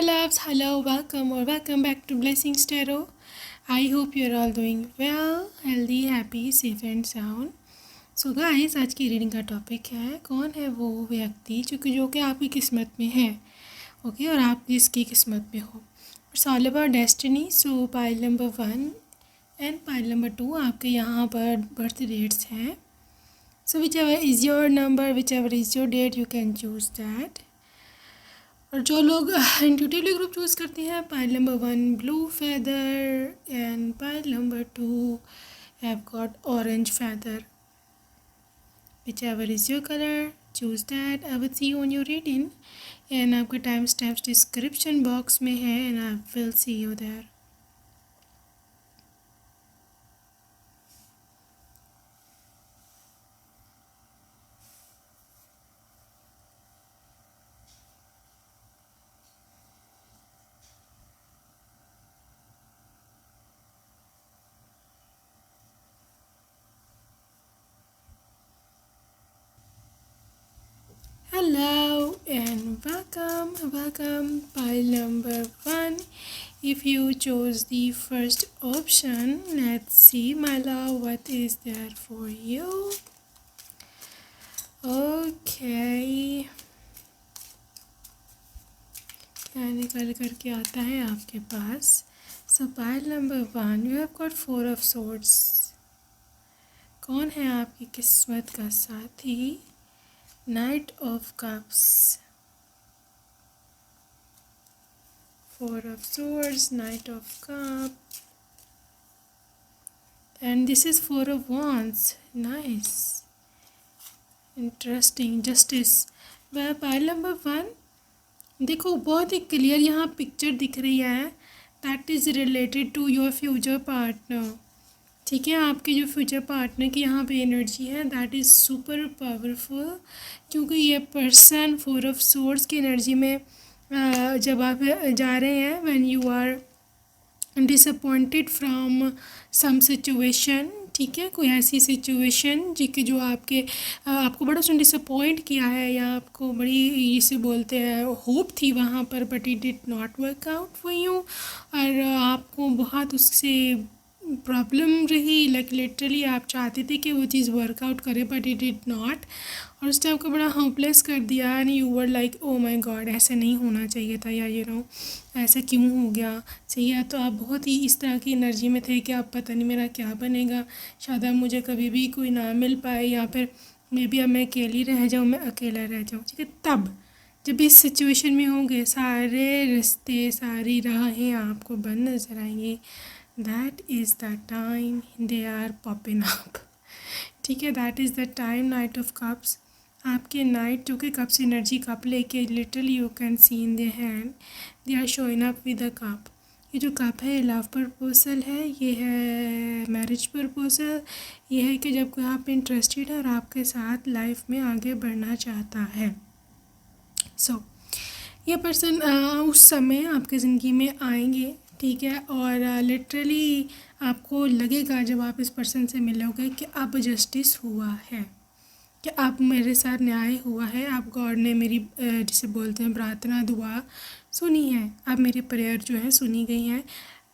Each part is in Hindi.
loves, hello, welcome or welcome back to Blessings Tarot. I hope you're all doing well, healthy, happy, safe and sound. So guys, आज की रीडिंग का टॉपिक है कौन है वो व्यक्ति जो कि आपकी किस्मत में है, ओके, और आप जिसकी किस्मत में हो. It's all about destiny. So pile number 1 and pile number 2 आपके यहाँ पर बर्थ डेट्स हैं. So whichever is your number, whichever is your date, you can choose that. और जो लोग इंट्यूटिवली ग्रुप चूज़ करते हैं, pile number 1 blue feather and pile number 2 have got orange feather. whichever is your color, choose that. I will see you on your reading and आपका टाइम स्टैम्प्स डिस्क्रिप्शन बॉक्स में है and I will see you there. Hello and welcome pile number 1. If you chose the first option, let's see my love what is there for you. Okay, क्या निकल करके आता है आपके पास. So pile number 1, you have got 4 of swords. कौन है आपकी किस्मत का साथी? Knight of Cups, 4 of Swords, Knight of Cups, and this is 4 of Wands. Nice, interesting. Justice. वह पाइल नंबर 1 देखो बहुत ही क्लियर यहाँ पिक्चर दिख रही है. That is related to your future partner. ठीक है, आपके जो फ्यूचर पार्टनर की यहाँ पे एनर्जी है दैट इज़ सुपर पावरफुल, क्योंकि ये पर्सन 4 ऑफ सोर्ड्स की एनर्जी में जब आप जा रहे हैं when you are disappointed from some situation. ठीक है, कोई ऐसी सिचुएशन जो आपको बड़ा सुन डिसअपॉइंट किया है या आपको बड़ी इसे बोलते हैं होप थी वहाँ पर, but it did not work out for you, और आपको बहुत उससे प्रॉब्लम रही. लाइक लिटरली आप चाहते थे कि वो चीज़ वर्कआउट करे बट इट डिड नॉट, और उस टाइम को बड़ा होपलेस कर दिया. And you were like oh my God, ऐसा नहीं होना चाहिए था, या ऐसा क्यों हो गया. सही है, तो आप बहुत ही इस तरह की एनर्जी में थे कि आप पता नहीं मेरा क्या बनेगा, शायद अब मुझे कभी भी कोई ना मिल पाए, या फिर मे बी अब मैं अकेली रह जाऊँ, मैं अकेला रह जाऊँ. ठीक है, तब जब इस सिचुएशन में होंगे सारे रिश्ते, सारी राहें आपको बंद नजर आएंगी. That is the time they are popping up. ठीक है, that is the time. Knight of Cups, आपके नाइट जो कि कप्स एनर्जी कप लेके literally you can see in their hand, they are showing up with a cup. ये जो कप है ये लव प्रपोजल है, ये है मैरिज प्रपोजल, ये है कि जब कोई आप इंटरेस्टेड है और आपके साथ लाइफ में आगे बढ़ना चाहता है. सो ये पर्सन उस समय आपके ज़िंदगी में आएंगे. ठीक है, और लिटरली आपको लगेगा जब आप इस पर्सन से मिलोगे कि अब जस्टिस हुआ है, कि अब मेरे साथ न्याय हुआ है. आप गॉड ने मेरी जिसे बोलते हैं प्रार्थना दुआ सुनी है, अब मेरी प्रेयर जो है सुनी गई है.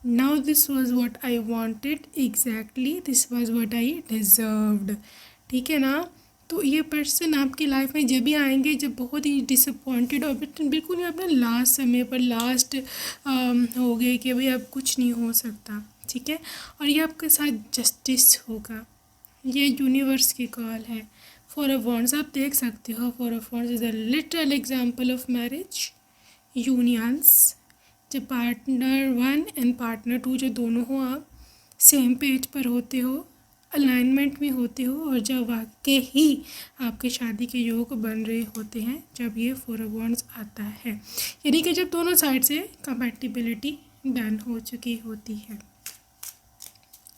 Now this was what I wanted, exactly this was what I deserved. ठीक है ना. तो ये पर्सन आपकी लाइफ में जब भी आएंगे जब बहुत ही डिसअपॉइंटेड और बिल्कुल ही अपने लास्ट समय पर लास्ट हो गए कि भाई अब कुछ नहीं हो सकता. ठीक है, और ये आपके साथ जस्टिस होगा. ये यूनिवर्स की कॉल है. 4 ऑफ वॉन्ड्स आप देख सकते हो. 4 of wands is a literal example of marriage unions. जब पार्टनर 1 एंड पार्टनर 2 जो दोनों हो आप सेम पेज पर होते हो, अलाइनमेंट में होते हो, और जब वाकई ही आपके शादी के योग बन रहे होते हैं जब ये 4 ऑफ वॉन्ड्स आता है, यानी कि जब दोनों साइड से कंपैटिबिलिटी डन हो चुकी होती है.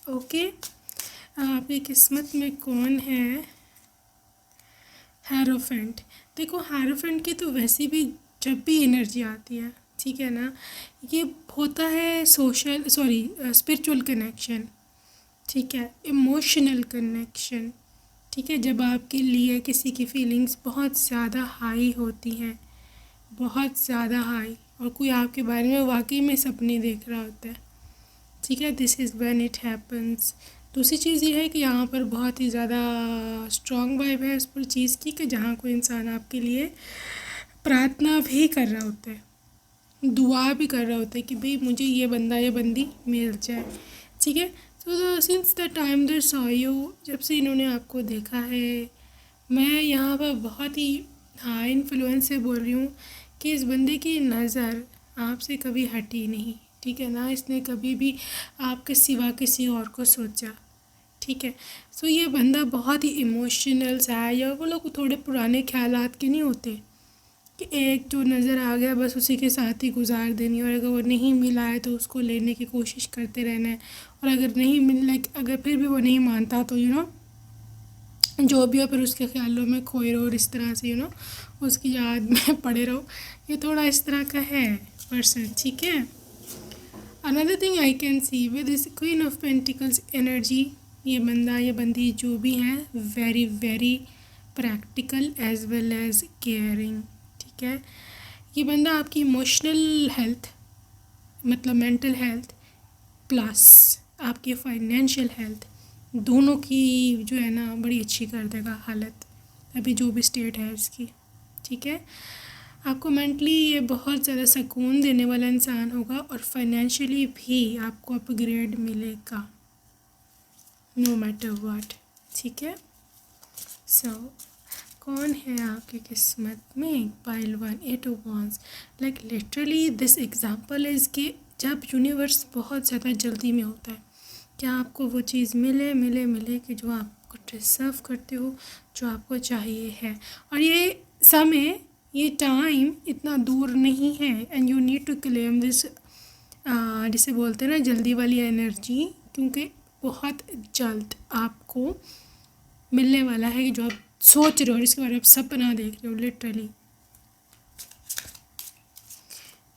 ओके, आपकी किस्मत में कौन है? हेरोफेंट. देखो हेरोफेंट की तो वैसे भी जब भी एनर्जी आती है, ठीक है ना, ये होता है स्पिरिचुअल कनेक्शन. ठीक है, इमोशनल कनेक्शन. ठीक है, जब आपके लिए किसी की फीलिंग्स बहुत ज़्यादा हाई होती हैं, बहुत ज़्यादा हाई, और कोई आपके बारे में वाकई में सपने देख रहा होता है, ठीक है। This is when it happens. दूसरी चीज़ ये है कि यहाँ पर बहुत ही ज़्यादा स्ट्रॉन्ग वाइब है उस पर चीज़ की, कि जहाँ कोई इंसान आपके लिए प्रार्थना भी कर रहा होता है, दुआ भी कर रहा होता है कि भाई मुझे ये बंदा या बंदी मिल जाए, ठीक है। तो since the time they saw you, जब से इन्होंने आपको देखा है, मैं यहाँ पर बहुत ही हाई इन्फ्लुएंस से बोल रही हूँ कि इस बंदे की नज़र आपसे कभी हटी नहीं, ठीक है ना। इसने कभी भी आपके सिवा किसी और को सोचा, ठीक है। सो ये बंदा बहुत ही इमोशनल सा है, या वो लोग थोड़े पुराने ख्यालात के नहीं होते कि एक जो नज़र आ गया बस उसी के साथ ही गुजार देनी, और अगर वो नहीं मिला है तो उसको लेने की कोशिश करते रहना है, और अगर नहीं मिल लाइक अगर फिर भी वो नहीं मानता तो जो भी हो फिर उसके ख्यालों में खोए रहो, और इस तरह से उसकी याद में पड़े रहो। ये थोड़ा इस तरह का है पर्सन, ठीक है। Another thing I can see with this queen of pentacles energy, ये बंदा या बंदी जो भी है very very practical as well as caring, ठीक है। ये बंदा आपकी इमोशनल हेल्थ मतलब मेंटल हेल्थ प्लस आपकी फाइनेंशियल हेल्थ दोनों की जो है ना बड़ी अच्छी कर देगा हालत, अभी जो भी स्टेट है इसकी, ठीक है। आपको मेंटली ये बहुत ज़्यादा सुकून देने वाला इंसान होगा, और फाइनेंशियली भी आपको अपग्रेड मिलेगा नो मैटर व्हाट, ठीक है। सो कौन है आपकी किस्मत में? Pile 1 8 of wands. Like literally this example is कि जब यूनिवर्स बहुत ज़्यादा जल्दी में होता है, क्या आपको वो चीज़ मिले मिले मिले कि जो आपको डिज़र्व करते हो, जो आपको चाहिए है। और ये समय, ये टाइम इतना दूर नहीं है, and you need to claim this, जिसे बोलते हैं ना जल्दी वाली एनर्जी, क्योंकि बहुत जल्द आपको मिलने वाला है कि जो आप सोच रहे हो और इसके बारे में आप सपना देख रहे हो लिटरली,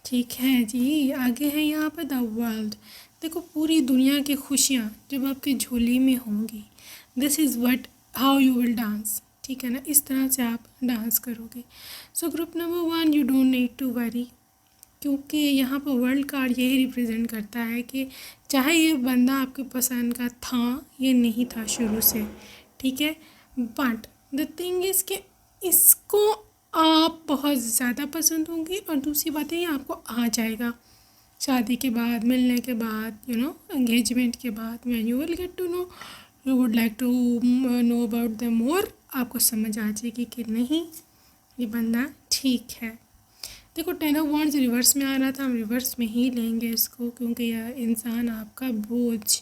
ठीक है जी। आगे है यहाँ पर द वर्ल्ड। देखो पूरी दुनिया की खुशियाँ जब आपकी झोली में होंगी, this is what how you will dance, ठीक है ना, इस तरह से आप डांस करोगे। So group number 1, you don't need to worry, क्योंकि यहाँ पर वर्ल्ड कार्ड यही रिप्रेजेंट करता है कि चाहे ये बंदा आपके पसंद का था ये नहीं था शुरू से, ठीक है, बट द थिंग इज़ कि इसको आप बहुत ज़्यादा पसंद होंगी, और दूसरी बात है ये आपको आ जाएगा शादी के बाद, मिलने के बाद, एंगेजमेंट के बाद, when you will get to know, you would like to know about the more, आपको समझ आ जाएगी कि नहीं ये बंदा ठीक है। देखो 10 ऑफ वांड्स रिवर्स में आ रहा था, हम रिवर्स में ही लेंगे इसको, क्योंकि यह इंसान आपका बोझ,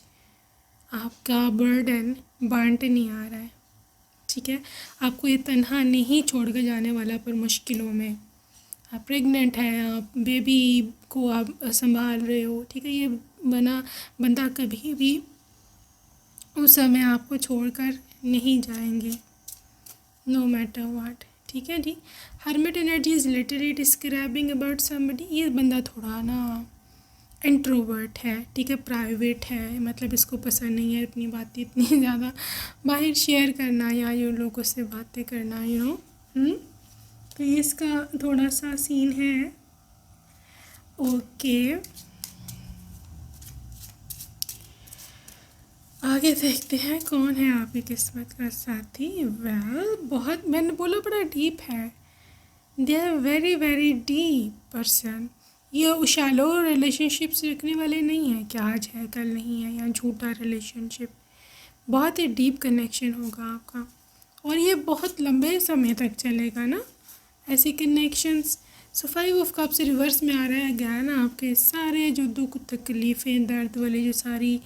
आपका बर्डन बांटने आ रहा है, ठीक है। आपको ये तन्हा नहीं छोड़ कर जाने वाला पर मुश्किलों में। आप प्रेग्नेंट हैं, आप बेबी को आप संभाल रहे हो, ठीक है। ये बंदा कभी भी उस समय आपको छोड़कर नहीं जाएंगे नो मैटर व्हाट, ठीक है जी। Hermit energy is literally describing about somebody, ये बंदा थोड़ा ना इंट्रोवर्ट है, ठीक है, प्राइवेट है, मतलब इसको पसंद नहीं है अपनी बातें इतनी ज़्यादा बाहर शेयर करना या ये लोगों से बातें करना, तो ये इसका थोड़ा सा सीन है। ओके आगे देखते हैं कौन है आपकी किस्मत का साथी। वेल बहुत मैंने बोला बड़ा डीप है, they are very very deep person. ये शैलो रिलेशनशिप्स रखने वाले नहीं हैं कि आज है कल नहीं है, या झूठा रिलेशनशिप, बहुत ही डीप कनेक्शन होगा आपका, और ये बहुत लंबे समय तक चलेगा ना ऐसे कनेक्शंस। सो 5 ऑफ कप से रिवर्स में आ रहा है ज्ञान, आपके सारे जो दुख तकलीफ़ें दर्द वाली जो सारी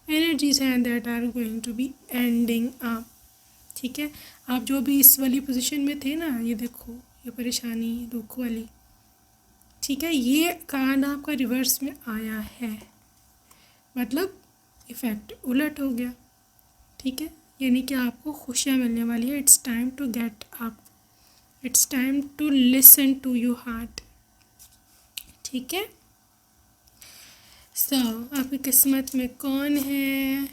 एनर्जीज हैं that are going to be ending up, ठीक है। आप जो भी इस वाली पोजीशन में थे ना, ये देखो ये परेशानी दुख वाली, ठीक है, ये कार्ड आपका रिवर्स में आया है, मतलब इफ़ेक्ट उलट हो गया, ठीक है। यानी कि आपको खुशियाँ मिलने वाली है। It's time to get up, it's time to listen to your heart, ठीक है। आपकी किस्मत में कौन है?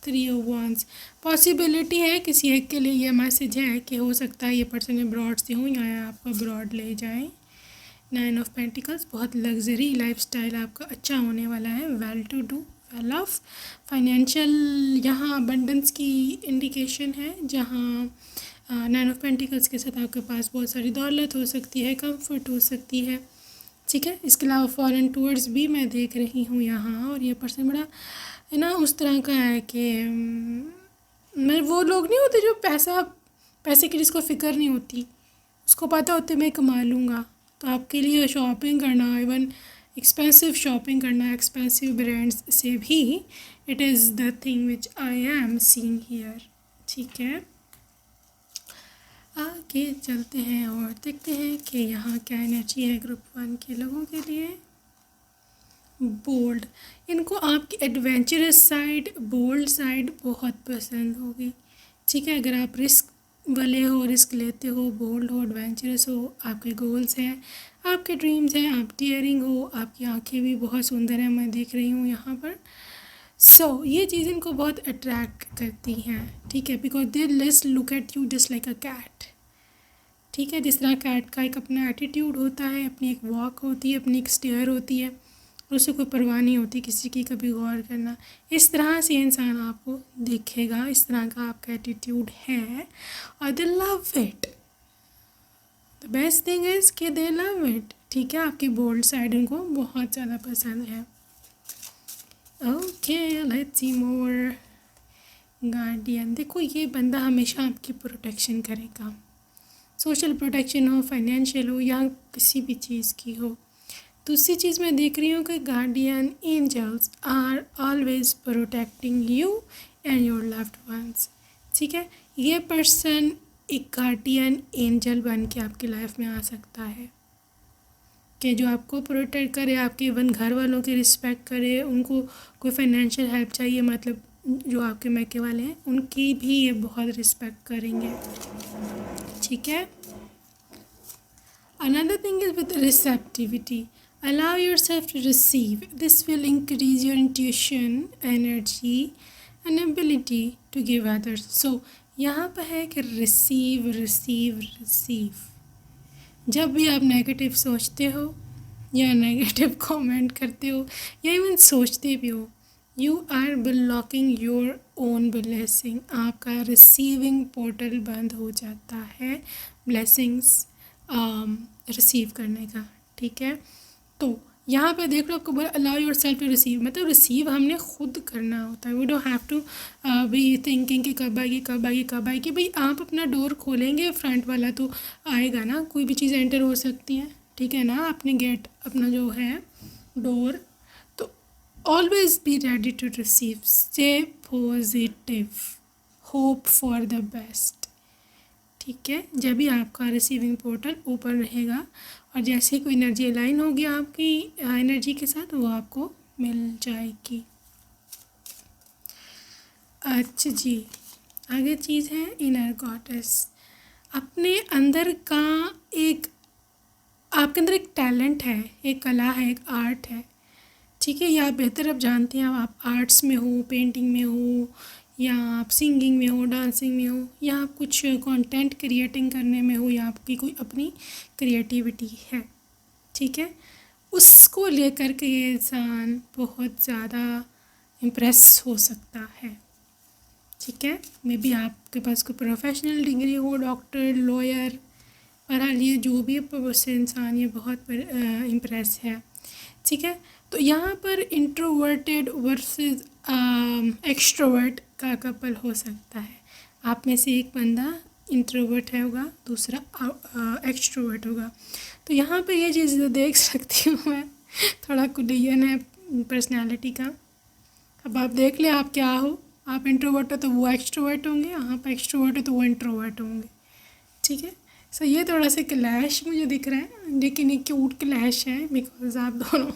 3 ऑफ वांड्स। पॉसिबिलिटी है किसी एक के लिए ये मैसेज है कि हो सकता है ये पर्सन अब्रॉड से हो या आपको अब्रॉड ले जाएं। नाइन ऑफ पेंटिकल्स, बहुत लग्जरी लाइफस्टाइल आपका अच्छा होने वाला है, well to do, well off, financial यहाँ अबंडेंस की इंडिकेशन है, जहाँ नाइन ऑफ पेंटिकल्स के साथ आपके पास बहुत सारी दौलत हो सकती है, कंफर्ट हो सकती है, ठीक है। इसके अलावा फॉरेन टूर्स भी मैं देख रही हूँ यहाँ, और ये पर्सन बड़ा है ना उस तरह का है कि मैं, वो लोग नहीं होते जो पैसे की जिसको फ़िक्र नहीं होती, उसको पता होता है मैं कमा लूँगा। तो आपके लिए शॉपिंग करना, इवन एक्सपेंसिव शॉपिंग करना, एक्सपेंसिव ब्रांड्स से भी, it is the thing which I am seeing here, ठीक है। आगे चलते हैं और देखते हैं कि यहाँ क्या एनर्जी है ग्रुप 1 के लोगों के लिए। बोल्ड, इनको आपकी एडवेंचरस साइड, बोल्ड साइड बहुत पसंद होगी, ठीक है। अगर आप रिस्क वाले हो, रिस्क लेते हो, बोल्ड हो, एडवेंचरस हो, आपके गोल्स हैं, आपके ड्रीम्स हैं, आप डेयरिंग हो, आपकी आंखें भी बहुत सुंदर हैं, मैं देख रही हूँ यहाँ पर। ये चीज़ इनको बहुत अट्रैक्ट करती हैं, ठीक है, because they let's look at you just like a cat, ठीक है। जिस तरह कैट का एक अपना एटीट्यूड होता है, अपनी एक वॉक होती है, अपनी एक स्टेयर होती है, और उसे कोई परवाह नहीं होती किसी की कभी गौर करना, इस तरह से इंसान आपको देखेगा, इस तरह का आपका एटीट्यूड है, और दे love it. The best thing is कि दे लव इट, ठीक है। आपकी बोल्ड साइड उनको बहुत ज़्यादा पसंद है। Okay, let's see more. Guardian, देखो ये बंदा हमेशा आपकी प्रोटेक्शन करेगा, सोशल प्रोटेक्शन हो, फाइनेंशियल हो, या किसी भी चीज़ की हो। दूसरी चीज़ मैं देख रही हूँ कि guardian angels are always protecting you and your loved ones, ठीक है। ये पर्सन एक गार्डियन एंजल बन के आपकी लाइफ में आ सकता है, कि जो आपको प्रोटेक्ट करे, आपके इवन घर वालों की रिस्पेक्ट करे, उनको कोई फाइनेंशियल हेल्प चाहिए, मतलब जो आपके मैके वाले हैं उनकी भी ये बहुत रिस्पेक्ट करेंगे, ठीक है। Another thing is with receptivity. Allow yourself to receive. This will increase your intuition, energy and ability to give others. So यहाँ पर है कि receive, receive, receive. जब भी आप नेगेटिव सोचते हो या नेगेटिव कमेंट करते हो या इवन सोचते भी हो, you are blocking your own blessing. आपका रिसीविंग पोर्टल बंद हो जाता है ब्लेसिंग्स रिसीव करने का, ठीक है। तो यहाँ पे देख लो, आपको बोला allow yourself to receive, मतलब रिसीव हमने खुद करना होता है। We don't have to be thinking कि कब आएगी कब आएगी कब आएगी। भाई आप अपना डोर खोलेंगे, फ्रंट वाला तो आएगा ना, कोई भी चीज़ एंटर हो सकती है, ठीक है ना। अपने गेट, अपना जो है डोर, तो always be ready to receive, stay positive, hope for the best, ठीक है। जब भी आपका रिसीविंग पोर्टल ओपन रहेगा और जैसे ही कोई एनर्जी अलाइन होगी आपकी एनर्जी के साथ, वो आपको मिल जाएगी। अच्छा जी, आगे चीज़ है इनर गॉडेस। अपने अंदर का एक, आपके अंदर एक टैलेंट है, एक कला है, एक आर्ट है, ठीक है। या बेहतर आप जानते हैं, आप आर्ट्स में हो, पेंटिंग में हो, या आप सिंगिंग में हो, डांसिंग में हो, या आप कुछ कंटेंट क्रिएटिंग करने में हो, या आपकी कोई अपनी क्रिएटिविटी है, ठीक है। उसको लेकर के ये इंसान बहुत ज़्यादा इम्प्रेस हो सकता है, ठीक है। मे बी आपके पास कोई प्रोफेशनल डिग्री हो, डॉक्टर, लॉयर, बहरहाल ये जो भी उससे इंसान ये बहुत इम्प्रेस है, ठीक है। तो यहाँ पर इंट्रोवर्टेड वर्सेस एक्सट्रोवर्ट का कपल हो सकता है। आप में से एक बंदा इंट्रोवर्ट है होगा, दूसरा एक्सट्रोवर्ट होगा। तो यहाँ पे ये चीज़ देख सकती हूँ मैं, थोड़ा कुलियन है पर्सनालिटी का। अब आप देख लें आप क्या हो। आप इंट्रोवर्ट हो तो वो एक्सट्रोवर्ट होंगे, आप एक्सट्रोवर्ट हो तो वो इंट्रोवर्ट होंगे, ठीक है। सो ये थोड़ा सा क्लैश मुझे दिख रहा है, लेकिन एक क्यूट क्लैश है, बिकॉज आप दोनों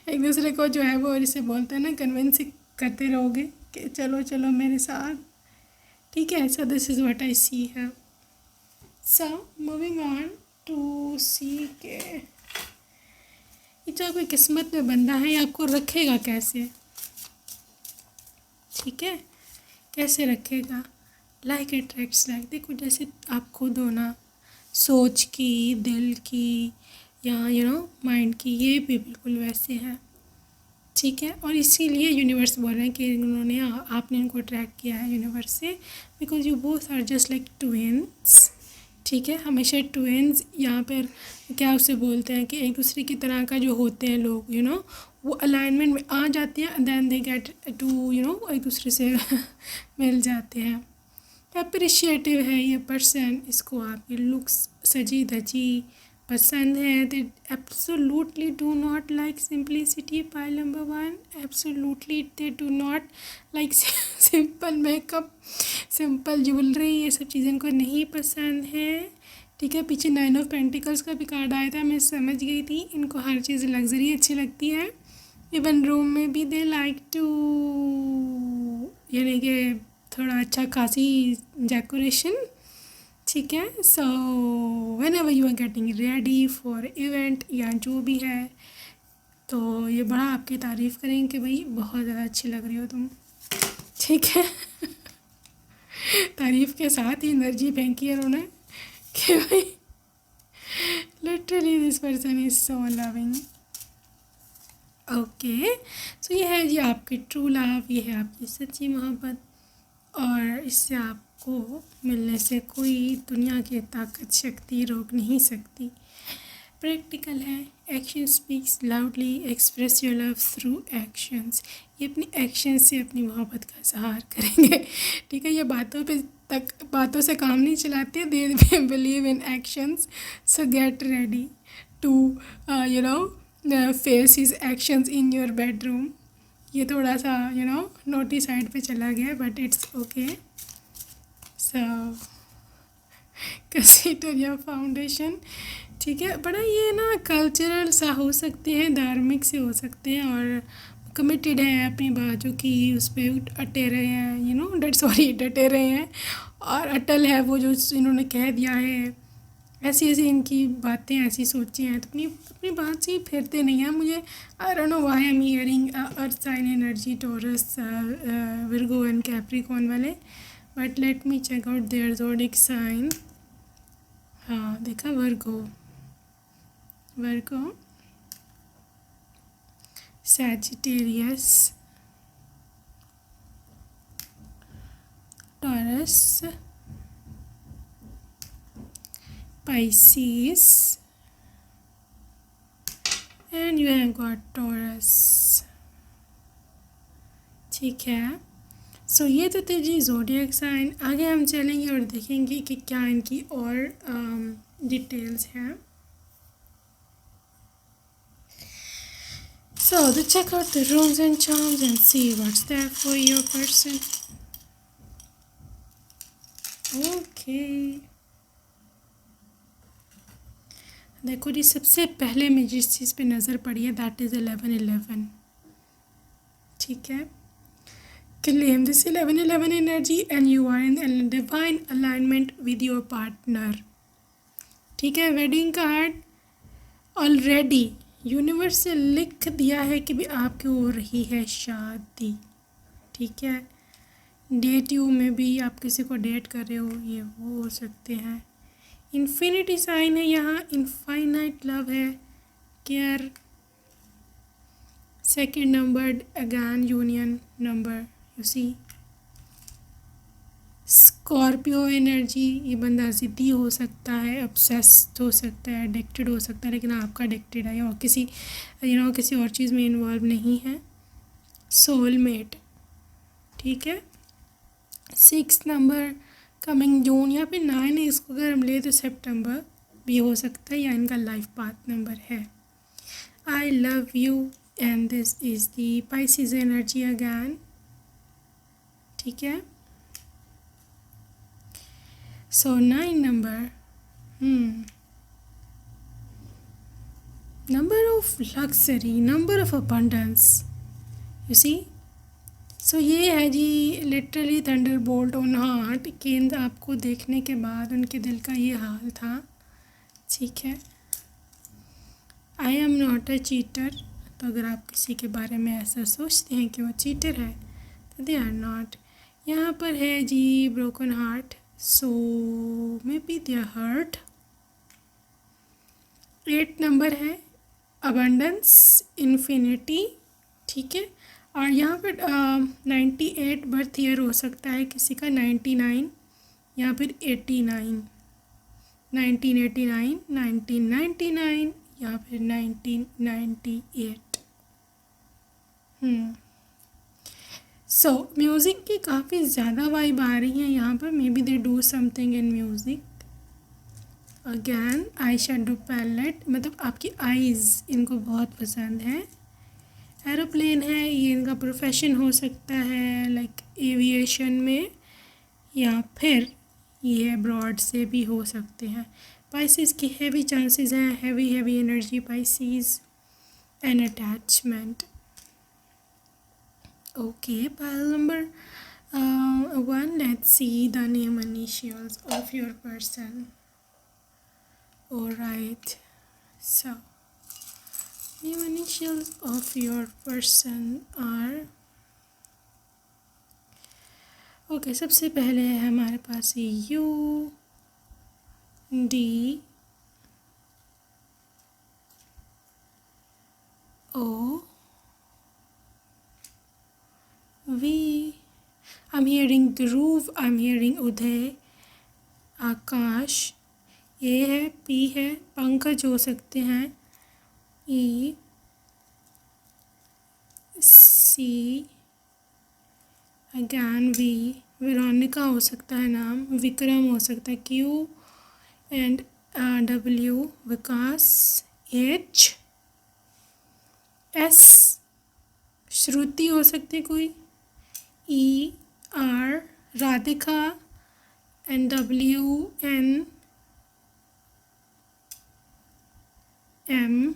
एक दूसरे को जो है वो इसे बोलते हैं ना, कन्विंस करते रहोगे कि चलो चलो मेरे साथ, ठीक है। So this is what I see है। So moving on to see के ये जो आपकी किस्मत में बंदा है, ये आपको रखेगा कैसे, ठीक है, कैसे रखेगा। लाइक अट्रैक्ट्स लाइक, देखो जैसे आप खुद हो ना, सोच की, दिल की, या माइंड की, ये भी बिल्कुल वैसे है। ठीक है, और इसीलिए यूनिवर्स बोल रहे हैं कि उन्होंने आपने इनको ट्रैक किया है यूनिवर्स से, because you both are just like twins. ठीक है, हमेशा ट्विन्स यहाँ पर क्या उसे बोलते हैं कि एक दूसरे की तरह का जो होते हैं लोग, वो अलाइनमेंट में आ जाते हैं, देन दे गेट टू एक दूसरे से मिल जाते हैं। अप्रिशिएटिव है ये पर्सन, इसको आपकी लुक्स सजी धजी पसंद है। They absolutely do not like simplicity, pile number 1। Absolutely they do not like simple makeup, simple jewellery, ये सब चीज़ें इनको नहीं पसंद है। ठीक है, पीछे 9 ऑफ पेंटिकल्स का भी कार्ड आया था, मैं समझ गई थी इनको हर चीज़ लग्जरी अच्छी लगती है। इवन रूम में भी दे लाइक टू, यानी कि थोड़ा अच्छा खासी डेकोरेशन। ठीक है, so whenever you are getting ready for event या जो भी है, तो ये बड़ा आपकी तारीफ़ करेंगे कि भाई बहुत ज़्यादा अच्छी लग रही हो तुम। ठीक है तारीफ़ के साथ ही एनर्जी फेंकी है उन्होंने कि भाई literally this person is so loving. Okay, so ये है जी आपकी ट्रू लव, ये है आपकी सच्ची मोहब्बत, और इससे आपको मिलने से कोई दुनिया की ताकत शक्ति रोक नहीं सकती। प्रैक्टिकल है, action speaks loudly, express your love through actions. ये अपनी एक्शन से अपनी मोहब्बत का इजहार करेंगे। ठीक है, ये बातों से काम नहीं चलाते, they believe in actions. So get ready to face his actions in your bedroom. ये थोड़ा सा नोटी साइड पे चला गया, but it's okay. So consider your foundation. ठीक है, बड़ा ये ना कल्चरल सा हो सकते हैं, धार्मिक से हो सकते हैं, और कमिटेड है अपनी बातों की, उस पर अटे रहे हैं, डटे रहे हैं, और अटल है वो जो इन्होंने कह दिया है। ऐसी ऐसी इनकी बातें ऐसी सोची हैं, तो अपनी अपनी बात से ही फिरते नहीं हैं। मुझे I don't know why I am hearing earth sign energy, Taurus, Virgo and Capricorn वाले, but let me check out their zodiac sign. हाँ देखा, Virgo Sagittarius, Taurus, Pisces, and you have got Taurus। ठीक है, सो ये तो थे जी ज़ोडिएक साइन। आगे हम चलेंगे और देखेंगे कि क्या इनकी और डिटेल्स हैं। So to check out the runes and charms and see what's there for your person. Okay, देखो जी, सबसे पहले में जिस चीज़ पे नज़र पड़ी है दैट इज़ 11-11। ठीक है, claim this 11-11 energy and you are in divine alignment with your partner। ठीक है, वेडिंग कार्ड ऑलरेडी यूनिवर्स से लिख दिया है कि भी आपकी हो रही है शादी। ठीक है, डेट यू में भी आप किसी को डेट कर रहे हो, ये वो हो सकते हैं। इन्फिनिटी साइन है यहाँ, इनफाइनाइट लव है, care, second number again union number, you see. Scorpio energy, ये बंदा ज़िद्दी हो सकता है, ऑब्सेस्ड हो सकता है, एडिक्टेड हो सकता है, लेकिन आपका एडिक्टेड है और किसी किसी और चीज़ में इन्वॉल्व नहीं है। सोलमेट, ठीक है। 6 नंबर कमिंग जून, यहाँ पे 9 है, इसको अगर हम ले तो सितंबर भी हो सकता है, या इनका लाइफ पाथ नंबर है। I love you and this is the Pisces energy again. ठीक है, so 9 number, number of luxury, number of abundance, you see. So ये है जी literally thunderbolt on heart, केंद्र आपको देखने के बाद उनके दिल का ये हाल था। ठीक है, I am not a cheater, तो अगर आप किसी के बारे में ऐसा सोचते हैं कि वो चीटर है तो दे आर नॉट। यहाँ पर है जी broken heart, so may be they are hurt. 8 number है अबंडेंस, इन्फिनिटी, ठीक है। और यहाँ पर 98 बर्थ ईयर हो सकता है किसी का, 99 या फिर 89, 1989, 1999 या फिर 1998। सो म्यूज़िक की काफ़ी ज़्यादा वाइब आ रही है यहाँ पर, maybe they do something in music. Again eye shadow palette, मतलब आपकी आईज़ इनको बहुत पसंद है। एरोप्लेन है, ये इनका प्रोफेशन हो सकता है, लाइक एविएशन में, या फिर ये अब्रॉड से भी हो सकते हैं। पाइसिस की हैवी चांसेस हैं, heavy energy Pisces and attachment. Okay, pile number 1, let's see the name initials of your person. Alright, so name initials of your person are, okay, सबसे पहले है हमारे पास U D O V. I'm hearing Dhruv, I'm hearing Uday, आकाश, ए है, पी है, पंकज हो सकते हैं, E C, again V, Veronica हो सकता है नाम, विक्रम हो सकता है, Q and W, Vikas, H, S, Shruti हो सकती है कोई, E R, Radhika and W N, M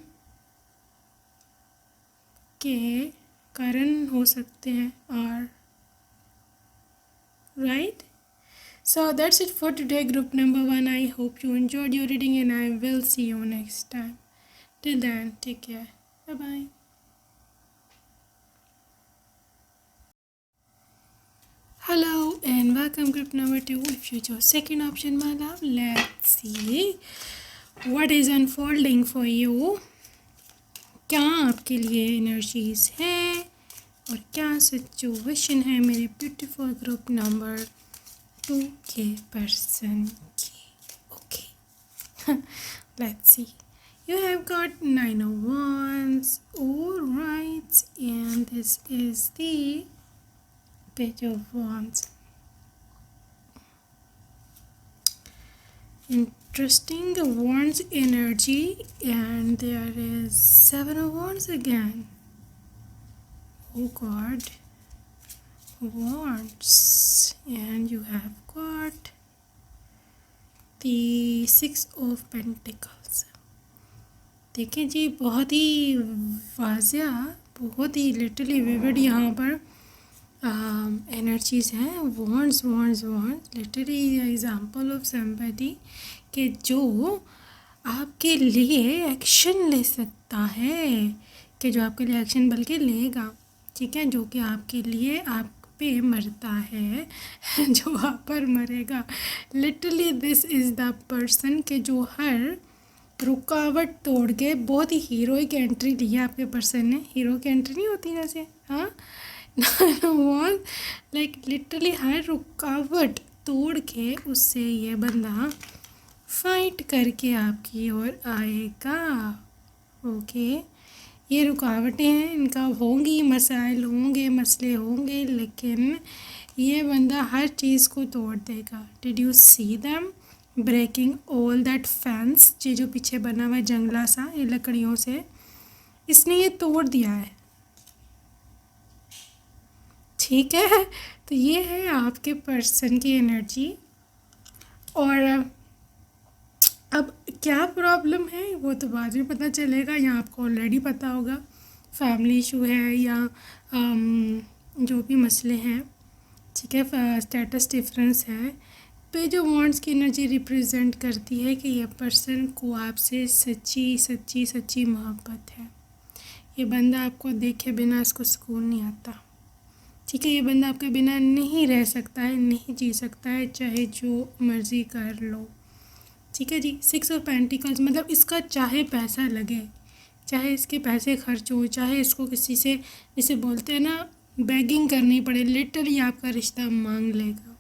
K, Karan हो सकते हैं, R, right. So that's it for today, group number 1. I hope you enjoyed your reading and I will see you next time. Till then, take care. Bye-bye. Hello and welcome, group number 2. If you chose second option, my love, let's see what is unfolding for you. क्या आपके लिए एनर्जीज है और क्या सिचुएशन है मेरे ब्यूटीफुल ग्रुप नंबर 2 के पर्सन की. Okay, let's see. You have got 9 of Wands, alright, and this is the Page of Wands. Interesting Wands energy, and there is 7 of Wands again. Oh God, Wands, and you have got the 6 of Pentacles. देखिए जी, बहुत ही वाज़िया, बहुत ही लिटरली विविड यहाँ पर एनर्जीज हैं. Wands wands wands literally example of somebody कि जो आपके लिए एक्शन ले सकता है, कि जो आपके लिए एक्शन बल्कि लेगा, ठीक है, जो कि आपके लिए आप पे मरता है जो आप पर मरेगा. Literally this is the person के जो हर रुकावट तोड़ के, बहुत ही हीरोइक एंट्री ली है आपके पर्सन ने. हीरो की एंट्री नहीं होती जैसे, हाँ, वॉन लाइक लिटरली हर रुकावट तोड़ के उससे ये बंदा फाइट करके आपकी ओर आएगा. ओके, ये रुकावटें हैं, इनका होंगी, मसाइल होंगे, मसले होंगे, लेकिन ये बंदा हर चीज़ को तोड़ देगा. Did you see them breaking all that fence, ये जो पीछे बना हुआ है जंगला सा, ये लकड़ियों से, इसने ये तोड़ दिया है, ठीक है. तो ये है आपके पर्सन की एनर्जी. और अब क्या प्रॉब्लम है वो तो बाद में पता चलेगा, या आपको ऑलरेडी पता होगा. फैमिली इशू है या जो भी मसले हैं, ठीक है, स्टेटस डिफरेंस है. पे जो वॉन्ड्स की एनर्जी रिप्रेजेंट करती है कि ये पर्सन को आपसे सच्ची सच्ची सच्ची मोहब्बत है. ये बंदा आपको देखे बिना इसको सुकून नहीं आता, ठीक है. ये बंदा आपके बिना नहीं रह सकता है, नहीं जी सकता है, चाहे जो मर्ज़ी कर लो. ठीक है जी। 6 ऑफ पेंटिकल्स मतलब इसका चाहे पैसा लगे, चाहे इसके पैसे खर्च हो, चाहे इसको किसी से जिसे बोलते हैं ना बेगिंग करनी पड़े, लिटरली आपका रिश्ता मांग लेगा,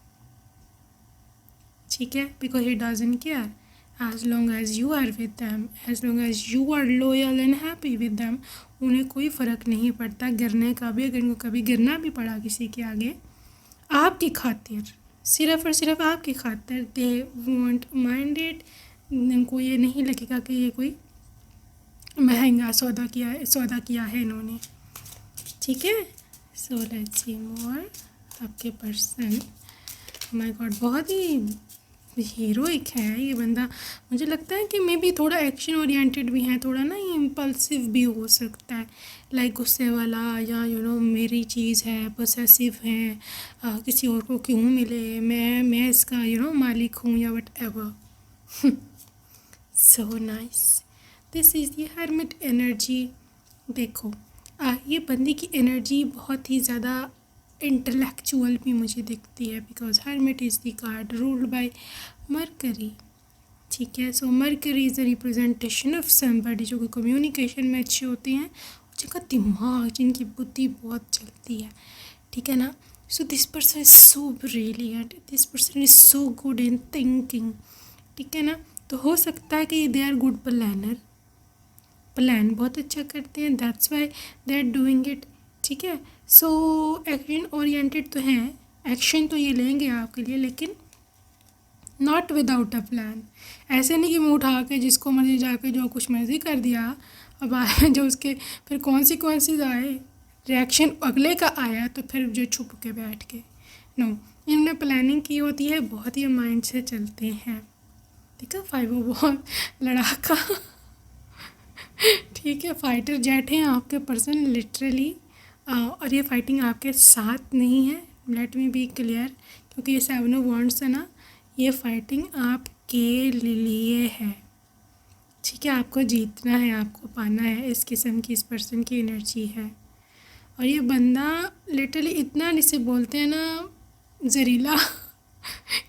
ठीक है। Because he doesn't care as long as you are with them, as long as you are loyal and happy with them. उन्हें कोई फ़र्क नहीं पड़ता गिरने का भी, अगर उनको कभी गिरना भी पड़ा किसी के आगे आपकी खातिर, सिर्फ और सिर्फ आपकी खातिर, दे वॉन्ट माइंडेड। उनको ये नहीं लगेगा कि ये कोई महंगा सौदा किया है इन्होंने, ठीक है। सो लेट्स सी मोर आपके पर्सन। माय गॉड, बहुत ही हीरोइक है ये बंदा। मुझे लगता है कि मे बी थोड़ा एक्शन ओरिएंटेड भी है, थोड़ा ना इम्पल्सिव भी हो सकता है, लाइक गुस्से वाला, या मेरी चीज़ है, पोसेसिव है, किसी और को क्यों मिले, मैं इसका मालिक हूँ, या what ever. So nice, this is the hermit energy. देखो ये बंदे की एनर्जी बहुत ही ज़्यादा इंटेलेक्चुअल भी मुझे दिखती है, because hermit is the card ruled by Mercury, ठीक है। So Mercury is the representation of somebody जो कि कम्युनिकेशन में अच्छे होते हैं, जिनका दिमाग, जिनकी बुद्धि बहुत चलती है, ठीक है ना। So this person is so brilliant, this person is so good in thinking, ठीक है ना। तो हो सकता है कि they are good planner, plan बहुत अच्छा करते हैं, that's why they are doing it, ठीक है। सो एक्शन ओरिएंटेड तो हैं, एक्शन तो ये लेंगे आपके लिए, लेकिन नॉट विदाउट अ प्लान। ऐसे नहीं कि मुँह उठा के जिसको मर्जी जाके जो कुछ मर्जी कर दिया, अब आए जो उसके फिर कॉन्सिक्वेंसेस आए, रिएक्शन अगले का आया तो फिर जो छुप के बैठ के, नो, इन्होंने प्लानिंग की होती है, बहुत ही माइंड से चलते हैं, ठीक है। 5 बहुत लड़ाका ठीक है, फाइटर जेट हैं आपके पर्सन लिटरली, और ये फाइटिंग आपके साथ नहीं है, लेट मी बी क्लियर, क्योंकि ये 7 ऑफ वांड्स है ना, ये फाइटिंग आपके लिए है, ठीक है। आपको जीतना है, आपको पाना है, इस किस्म की इस पर्सन की एनर्जी है। और ये बंदा लिटरली इतना, जिसे बोलते हैं ना जहरीला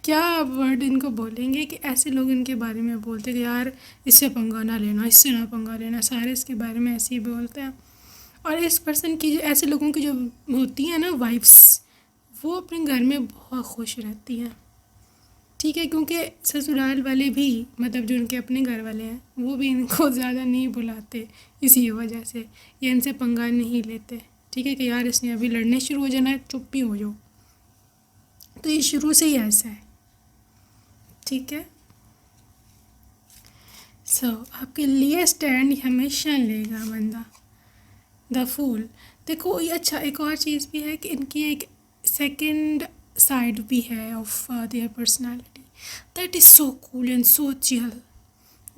क्या वर्ड इनको बोलेंगे, कि ऐसे लोग इनके बारे में बोलते हैं कि यार इससे पंगा ना लेना, इससे ना पंगा लेना, सारे इसके बारे में ऐसे ही बोलते हैं। और इस पर्सन की, ऐसे लोगों की जो होती हैं ना वाइफ्स, वो अपने घर में बहुत खुश रहती हैं, ठीक है, क्योंकि ससुराल वाले भी, मतलब जो उनके अपने घर वाले हैं, वो भी इनको ज़्यादा नहीं बुलाते इसी वजह से, ये इनसे पंगा नहीं लेते, ठीक है, कि यार इसने अभी लड़ने शुरू हो जाना है, चुप ही हो जाओ। तो ये शुरू से ही ऐसा है, ठीक है। सो आपके लिए स्टैंड हमेशा लेगा बंदा, द फूल। देखो ये अच्छा, एक और चीज़ भी है कि इनकी एक सेकंड साइड भी है of their personality, that is so cool and so chill.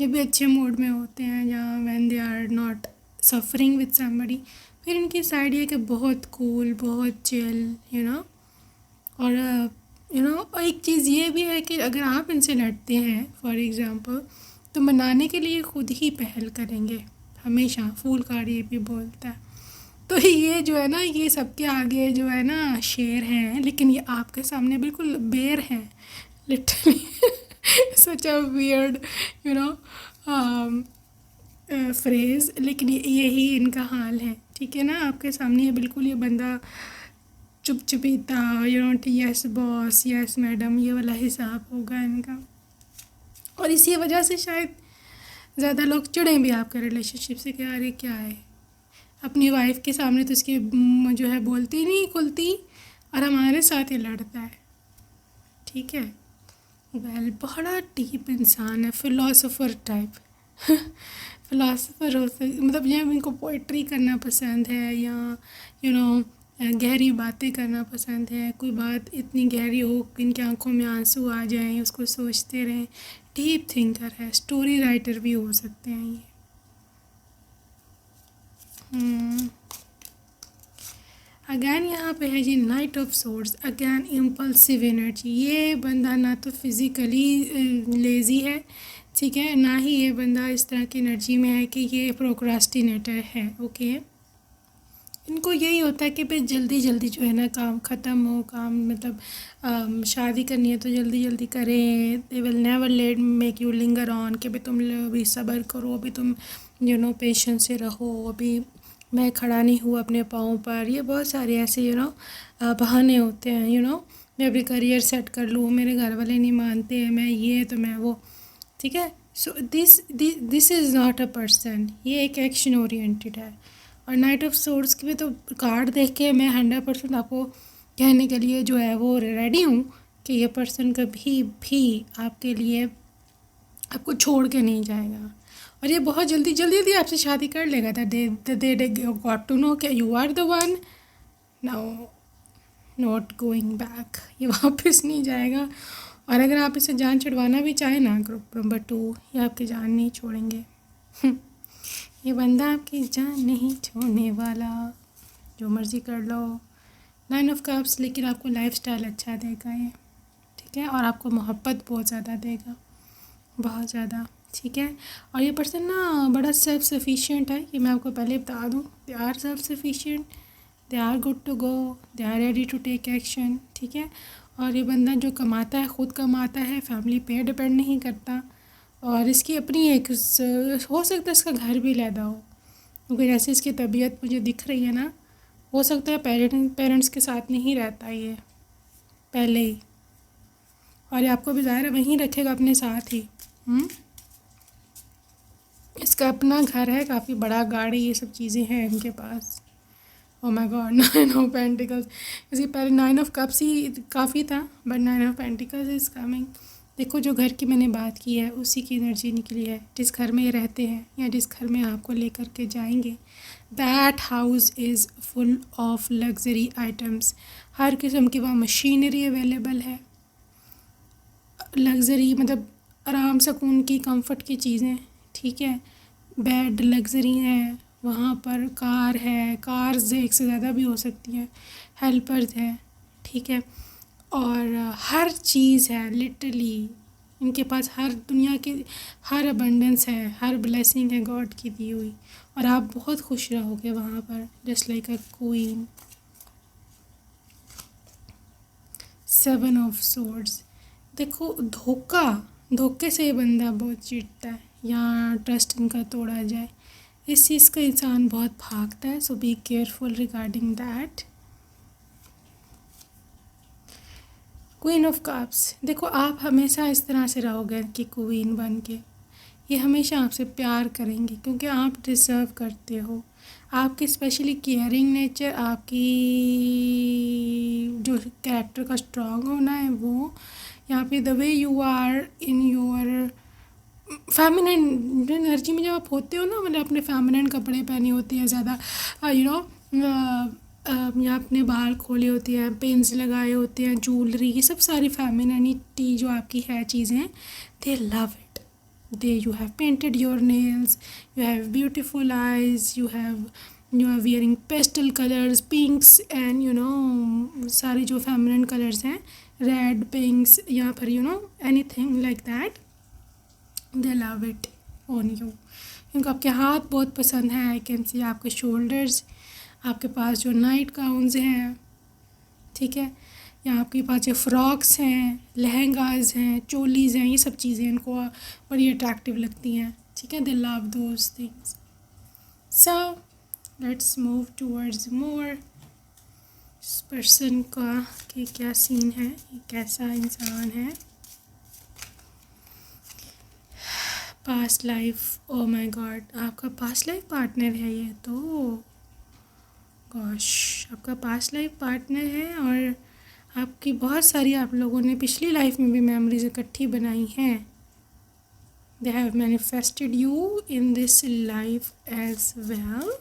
जब भी अच्छे मूड में होते हैं, या when they are not suffering with somebody, फिर इनकी साइड ये कि बहुत कूल, बहुत चिल, और और एक चीज़ ये भी है कि अगर आप इनसे लड़ते हैं फॉर एग्ज़ाम्पल, तो मनाने के लिए खुद ही पहल करेंगे हमेशा, फूल कार्ड ये भी बोलता है। तो ये जो है ना, ये सबके आगे जो है ना शेर हैं, लेकिन ये आपके सामने बिल्कुल बेर हैं, literally such a weird phrase, लेकिन यही इनका हाल है, ठीक है ना। आपके सामने ये बिल्कुल, ये बंदा चुपचुपीता, यस बॉस, यस मैडम, ये वाला हिसाब होगा इनका। और इसी वजह से शायद ज़्यादा लोग चिढ़ें भी आपके रिलेशनशिप से कि यार ये क्या है, अपनी वाइफ के सामने तो इसकी जो है बोलती नहीं खुलती, और हमारे साथ ही लड़ता है, ठीक है। वेल बड़ा डीप इंसान है, फ़िलासफ़र टाइप फ़िलासफ़र हो मतलब ये इनको पोइट्री करना पसंद है, या गहरी बातें करना पसंद है, कोई बात इतनी गहरी हो कि इनकी आंखों में आंसू आ जाएं, उसको सोचते रहें, डीप थिंकर है, स्टोरी राइटर भी हो सकते हैं ये। अगैन यहाँ पे है जी knight of swords, again impulsive energy. ये बंदा ना तो फिज़िकली लेज़ी है, ठीक है, ना ही ये बंदा इस तरह की एनर्जी में है कि ये प्रोक्रास्टिनेटर है, ओके। इनको यही होता है कि भाई जल्दी जल्दी जो है ना काम ख़त्म हो, काम मतलब शादी करनी है तो जल्दी जल्दी करें। They will never let make you linger on कि भाई तुम अभी सब्र करो, अभी तुम पेशेंस से रहो, अभी मैं खड़ा नहीं हूँ अपने पाँव पर। ये बहुत सारे ऐसे बहाने होते हैं। मैं अभी करियर सेट कर लूँ, मेरे घर वाले नहीं मानते हैं, मैं ये तो मैं वो। ठीक है, so this is not a person, ये एक एक्शन ओरिएंटेड है। और नाइट ऑफ सोर्ड्स की भी तो कार्ड देख के मैं 100% आपको कहने के लिए जो है वो रेडी हूँ कि ये पर्सन कभी भी आपके लिए आपको छोड़ के नहीं जाएगा, और ये बहुत जल्दी जल्दी जल्दी आपसे शादी कर लेगा। दे गॉट टू नो कि you are the one, now not going back, ये वापस नहीं जाएगा। और अगर आप इसे जान छुड़वाना भी चाहें ना, ग्रुप नंबर 2, ये आपकी जान नहीं छोड़ेंगे। ये बंदा आपकी जान नहीं छोड़ने वाला, जो मर्ज़ी कर लो। 9 ऑफ कप्स, लेकिन आपको लाइफस्टाइल अच्छा देगा ये, ठीक है, और आपको मोहब्बत बहुत ज़्यादा देगा, बहुत ज़्यादा, ठीक है। और ये पर्सन ना बड़ा सेल्फ सफिशिएंट है, ये मैं आपको पहले बता दूँ। They are self sufficient, they are good to go, they are ready to take action, ठीक है। और ये बंदा जो कमाता है खुद कमाता है, फैमिली पे डिपेंड नहीं करता, और इसकी अपनी एक हो सकता है इसका घर भी लैदा हो, क्योंकि जैसे इसकी तबीयत मुझे दिख रही है ना, हो सकता है पेरेंट्स के साथ नहीं रहता ये पहले ही, और ये आपको भी ज़ाहिर है वहीं रखेगा अपने साथ ही। इसका अपना घर है, काफ़ी बड़ा गाड़ी, ये सब चीज़ें हैं इनके पास। Oh my god, 9 of pentacles, इसके पहले 9 ऑफ कप्स ही काफ़ी था, but 9 of pentacles is coming. देखो जो घर की मैंने बात की है उसी की एनर्जी निकली है, जिस घर में ये रहते हैं या जिस घर में आपको लेकर के जाएंगे, that house is full of luxury items. हर किस्म की वहाँ मशीनरी अवेलेबल है, लग्जरी मतलब आराम सुकून की कंफर्ट की चीज़ें, ठीक है। बेड लग्जरी है वहाँ पर, कार है, कार्स एक से ज़्यादा भी हो सकती हैं, हेल्पर्स हैं, ठीक है। और हर चीज़ है लिटरली इनके पास, हर दुनिया की हर अबंडेंस है, हर ब्लेसिंग है गॉड की दी हुई, और आप बहुत खुश रहोगे वहाँ पर, just like a queen. 7 of swords, देखो धोखे से ये बंदा बहुत चिढ़ता है, या ट्रस्ट इनका तोड़ा जाए, इस चीज़ का इंसान बहुत भागता है, so be careful regarding that. Queen of cups, देखो आप हमेशा इस तरह से रहोगे कि क्वीन बन के, ये हमेशा आपसे प्यार करेंगे क्योंकि आप डिज़र्व करते हो। आपकी स्पेशली केयरिंग नेचर, आपकी जो कैरेक्टर का स्ट्रॉन्ग होना है वो, यहाँ पे the way you are in your feminine energy में जब आप होते हो ना, मतलब अपने फेमिनिन कपड़े पहने होते हैं ज़्यादा, या अपने बाल खोले होते हैं, पेन्स लगाए होते हैं, ज्वेलरी, ये सब सारी फेमिनिटी जो आपकी है चीज़ें, they love it. They you have painted your nails, you have beautiful eyes, you are wearing pastel colours, pinks and सारे जो फेमिनिन कलर्स हैं, रेड, पिंक्स, या फिर anything like that, they love it on you. इनको आपके हाथ बहुत पसंद है, आई कैन सी आपके शोल्डर्स, आपके पास जो नाइट गाउन्स हैं, ठीक है, या आपके पास जो फ्रॉक्स हैं, लहंगाज हैं, चोलीज़ हैं, ये सब चीज़ें इनको बड़ी अट्रैक्टिव लगती हैं, ठीक है। They love those things. So let's move towards मोर इस पर्सन का कि क्या सीन है, ये कैसा इंसान है। Past life, O my God, आपका पास्ट लाइफ पार्टनर है ये तो, गॉश, आपका पास्ट लाइफ पार्टनर है, और आपकी बहुत सारी आप लोगों ने पिछली लाइफ में भी मेमोरीज इकट्ठी बनाई हैं। They have manifested you in this life as well.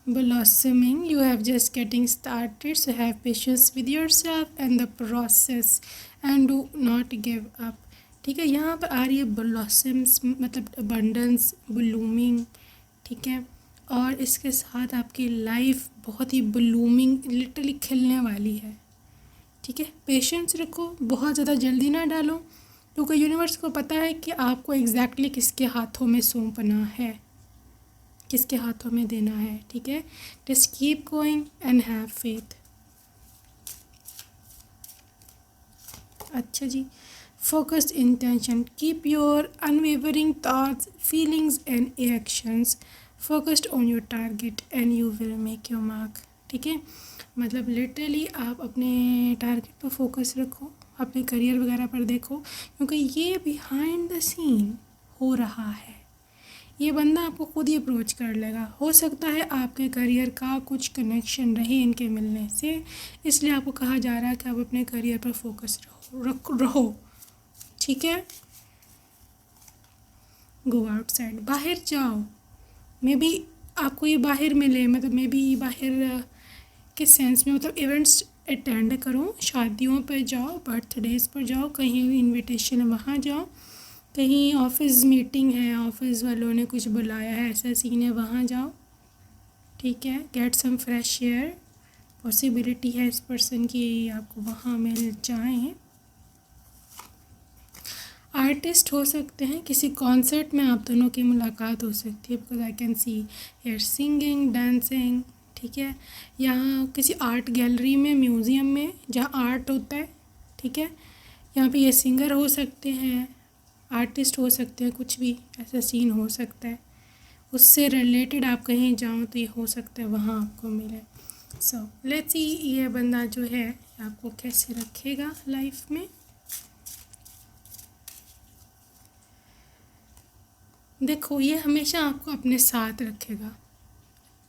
Blossoming, you have just getting started, so have patience with yourself and the process and do not give up, ठीक है। यहाँ पर आ रही है blossoms, मतलब abundance, blooming, ठीक है, और इसके साथ आपकी लाइफ बहुत ही blooming लिटरली खिलने वाली है, ठीक है। पेशेंस रखो, बहुत ज़्यादा जल्दी ना डालो, क्योंकि यूनिवर्स को पता है कि आपको एग्जैक्टली किसके हाथों में सौंपना है, किसके हाथों में देना है। ठीक है, just keep going and have faith. अच्छा जी, focused intention, keep your unwavering thoughts feelings and actions focused on your target and you will make your mark. ठीक है, मतलब लिटरली आप अपने टारगेट पर फोकस रखो, अपने करियर वगैरह पर देखो, क्योंकि ये बिहाइंड द सीन हो रहा है। ये बंदा आपको खुद ही अप्रोच कर लेगा। हो सकता है आपके करियर का कुछ कनेक्शन रहे इनके मिलने से, इसलिए आपको कहा जा रहा है कि आप अपने करियर पर फोकस रहो। ठीक है, गो आउटसाइड, बाहर जाओ। मे बी आपको ये बाहर मिले, मतलब मे बी बाहर किस सेंस में, मतलब इवेंट्स अटेंड करो, शादियों पर जाओ, बर्थडेज पर जाओ, कहीं इनविटेशन है वहाँ जाओ, कहीं ऑफिस मीटिंग है, ऑफिस वालों ने कुछ बुलाया है, ऐसा सीन है, वहाँ जाओ। ठीक है, get some fresh air, possibility है इस पर्सन की आपको वहाँ मिल जाए। आर्टिस्ट हो सकते हैं, किसी कॉन्सर्ट में आप दोनों की मुलाकात हो सकती है, because I can see here singing dancing. ठीक है, यहाँ किसी आर्ट गैलरी में, म्यूज़ियम में जहाँ आर्ट होता है। ठीक है, यहाँ पे ये सिंगर हो सकते हैं, आर्टिस्ट हो सकते हैं, कुछ भी ऐसा सीन हो सकता है। उससे रिलेटेड आप कहीं जाओ तो ये हो सकता है वहाँ आपको मिले। सो लेट्स सी ये बंदा जो है आपको कैसे रखेगा लाइफ में। देखो, ये हमेशा आपको अपने साथ रखेगा,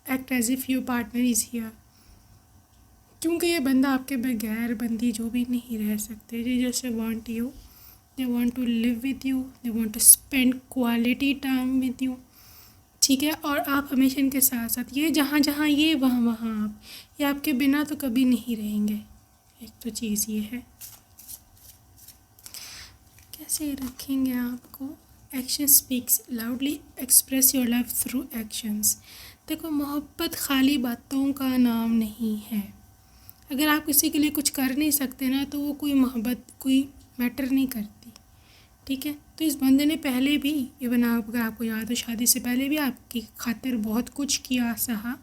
act as if your partner is here, क्योंकि ये बंदा आपके बगैर बंदी जो भी नहीं रह सकते। They just want you, they want to live with you, they want to spend quality time with you. ठीक है, और आप हमेशा इनके साथ साथ, ये जहाँ जहाँ ये वहाँ वहाँ आप, ये आपके बिना तो कभी नहीं रहेंगे। एक तो चीज़ ये है। कैसे रखेंगे आपको? Action speaks loudly, express your love through actions. देखो, मोहब्बत खाली बातों का नाम नहीं है। अगर आप किसी के लिए कुछ कर नहीं सकते ना, तो वो कोई मोहब्बत कोई मैटर नहीं करती। ठीक है, तो इस बंदे ने पहले भी, इवन आप अगर आपको याद हो, शादी से पहले भी आपकी खातिर बहुत कुछ किया सहा,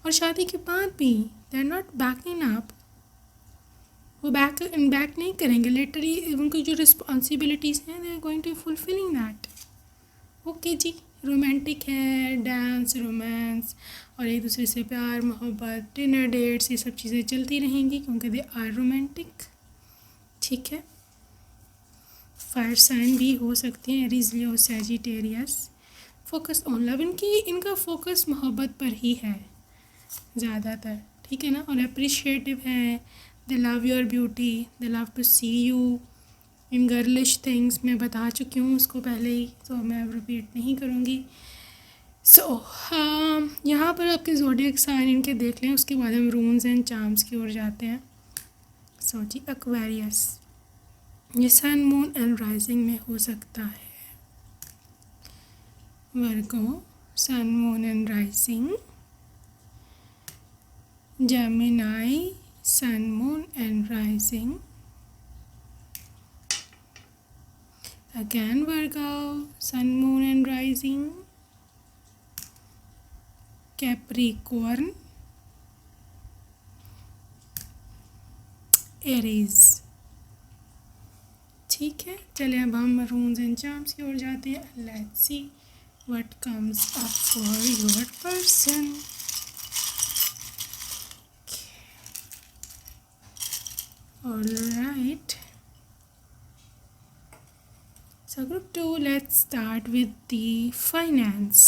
और शादी के बाद भी they are not backing up. वो बैक नहीं करेंगे। लिटरली उनकी जो रिस्पॉन्सिबिलिटीज़ हैं, they are going to fulfilling that. Okay जी, रोमांटिक है, डांस, रोमांस और एक दूसरे से प्यार मोहब्बत, डिनर डेट्स, ये सब चीज़ें चलती रहेंगी क्योंकि दे आर रोमांटिक। ठीक है, फायर साइन भी हो सकते हैं, Aries, Leo, Sagittarius. Focus on love, इनका फोकस मोहब्बत पर ही है ज़्यादातर। ठीक है ना, और अप्रिशिएटिव है, they love your beauty, they love to see you in girlish things. मैं बता चुकी हूँ उसको पहले ही, तो मैं अब रिपीट नहीं करूँगी। सो यहाँ पर आपके ज़ोडिएक साइन इनके देख लें, उसके बाद हम रून्स एंड चार्म्स की ओर जाते हैं। सो जी, एक्वेरियस, ये सन मून एंड राइजिंग में हो सकता है। Virgo, sun moon and rising. Gemini, sun moon and rising. Again Virgo, sun, moon and rising. Capricorn, Aries। ठीक है, चलिए अब हम रून्स एंड चार्म्स की ओर जाते हैं। Let's see what comes up for your person. Alright, so group 2, let's start with the finance।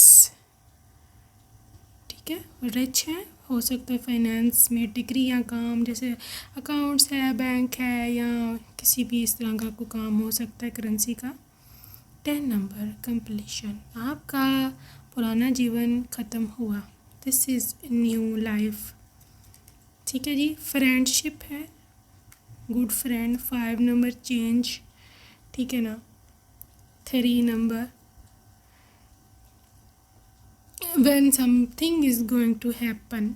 ठीक है, रिच है, हो सकता है फाइनेंस में डिग्री या काम, जैसे अकाउंट्स है, बैंक है, या किसी भी इस तरह का कोई काम हो सकता है करेंसी का। 10 नंबर, कंप्लीशन, आपका पुराना जीवन ख़त्म हुआ, दिस इज़ न्यू लाइफ। ठीक है जी, फ्रेंडशिप है, गुड फ्रेंड। 5 number, change. ठीक है ना। 3 number, when something is going to happen।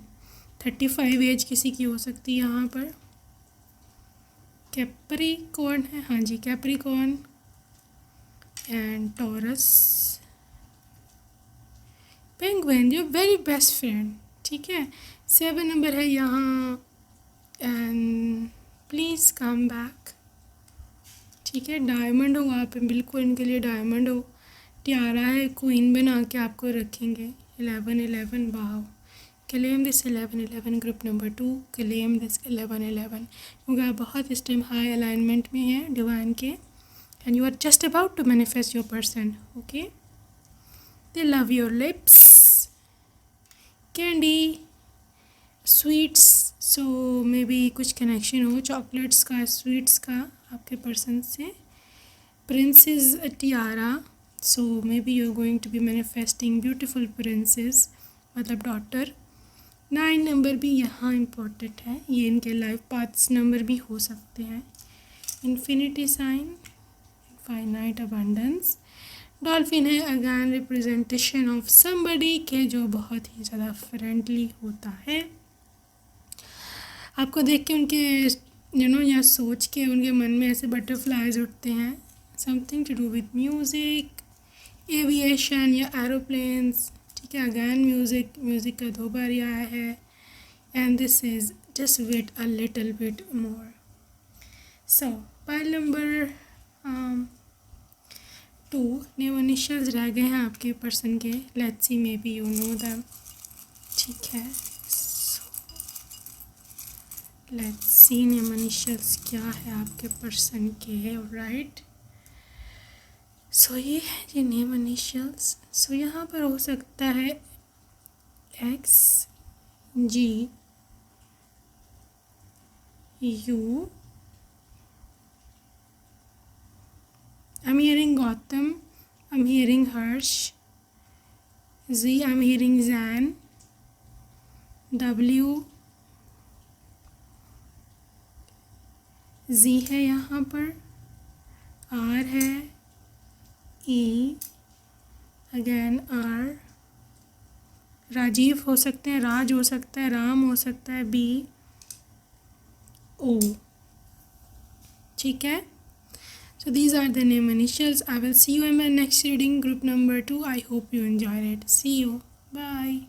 35 age किसी की हो सकती है यहाँ पर। कैप्रिकॉर्न है, हाँ जी Capricorn, and Taurus, penguin your very best friend, ठीक है। 7 नंबर है यहाँ, एंड प्लीज़ कम बैक, ठीक है। डायमंड हो आप, बिल्कुल इनके लिए डायमंड हो। टियारा है, क्वीन बना के आपको रखेंगे। 11 wow, claim this 11 group number 2, claim this 11 क्योंकि आप बहुत इस टाइम हाई अलाइनमेंट में हैं डिवाइन के, and you are just about to manifest your person, okay. They love your lips, candy, sweets, so may be कुछ कनेक्शन हो चॉकलेट्स का, स्वीट्स का आपके पर्सन से। Princess tiara, so may be you are going to be manifesting beautiful princess, मतलब डॉटर। 9 नंबर भी यहाँ इम्पोर्टेंट है, ये इनके लाइफ पाथ्स नंबर भी हो सकते हैं। Infinity sign, finite abundance. Dolphin है, अगेन रिप्रेजेंटेशन ऑफ समबडी के जो बहुत ही ज़्यादा फ्रेंडली होता है। आपको देख के उनके या सोच के उनके मन में ऐसे बटरफ्लाइज उठते हैं। Something to do with music, aviation या एरोप्लेन्स, ठीक है। अगैन म्यूज़िक का 2 बार आया है, and this is just wait a little bit more. So pile number 2, name initials रह गए हैं आपके पर्सन के। Let's see may be you know them, ठीक है। लेट्स सी नेम इनिशियल्स क्या है आपके पर्सन के, राइट। सो ये है जी नेम इनिशियल्स। सो यहाँ पर हो सकता है X, G, U, I'm hearing Gautam, I'm hearing Harsh, Z, I'm hearing Zan, W, Z है यहाँ पर, R है, E, अगेन R, राजीव हो सकते हैं, राज हो सकता है, राम हो सकता है, B, O, ठीक है। So these are the name initials. I will see you in my next reading, group number 2. I hope you enjoyed it. See you. Bye.